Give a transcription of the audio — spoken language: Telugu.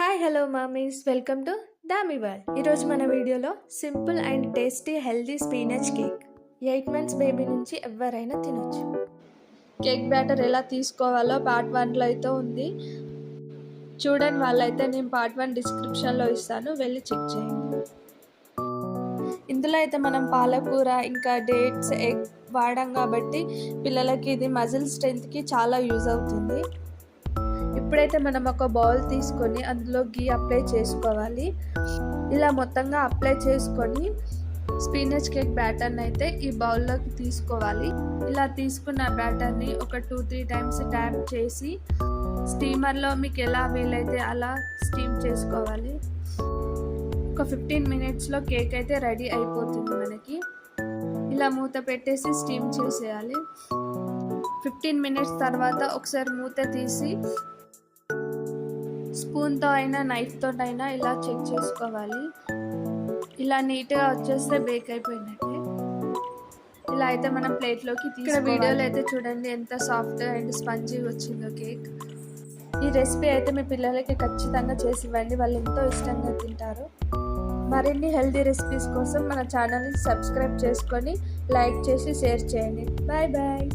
Hi hello mummies welcome to Dhami world. ఈరోజు మన వీడియోలో simple and tasty healthy స్పీనచ్ cake 8 months baby నుంచి ఎవరైనా తినొచ్చు. కేక్ బ్యాటర్ ఎలా తీసుకోవాలో పార్ట్ 1లో అయితే ఉంది. చూడండి వాళ్ళైతే నేను పార్ట్ 1 డిస్క్రిప్షన్లో ఇస్తాను, వెళ్ళి చెక్ చేయండి. ఇందులో అయితే మనం పాలకూర ఇంకా డేట్స్ ఎగ్ వాడాం కాబట్టి పిల్లలకి ఇది మజిల్ స్ట్రెంత్కి చాలా యూజ్ అవుతుంది. ఇప్పుడైతే మనం ఒక బౌల్ తీసుకొని అందులో గీ అప్లై చేసుకోవాలి. ఇలా మొత్తంగా అప్లై చేసుకొని స్పీనచ్ కేక్ బ్యాటర్ని అయితే ఈ బౌల్లోకి తీసుకోవాలి. ఇలా తీసుకున్న బ్యాటర్ని ఒక 2-3 టైమ్స్ ట్యాప్ చేసి స్టీమర్లో మీకు ఎలా వీలైతే అలా స్టీమ్ చేసుకోవాలి. ఒక 15 మినిట్స్లో కేక్ అయితే రెడీ అయిపోతుంది. మనకి ఇలా మూత పెట్టేసి స్టీమ్ చేసేయాలి. 15 మినిట్స్ తర్వాత ఒకసారి మూత తీసి స్పూన్తో అయినా నైఫ్తో అయినా ఇలా చెక్ చేసుకోవాలి. ఇలా నీట్గా వచ్చేస్తే బేక్ అయిపోయినట్టే. ఇలా అయితే మనం ప్లేట్లోకి తీసుకోవాలి. వీడియోలో అయితే చూడండి ఎంత సాఫ్ట్ అండ్ స్పంజీగా వచ్చిందో కేక్. ఈ రెసిపీ అయితే మీ పిల్లలకి ఖచ్చితంగా చేసి ఇవ్వండి, వాళ్ళు ఎంతో ఇష్టంగా తింటారు. మరిన్ని హెల్తీ రెసిపీస్ కోసం మన ఛానల్ని సబ్స్క్రైబ్ చేసుకొని లైక్ చేసి షేర్ చేయండి. Bye bye.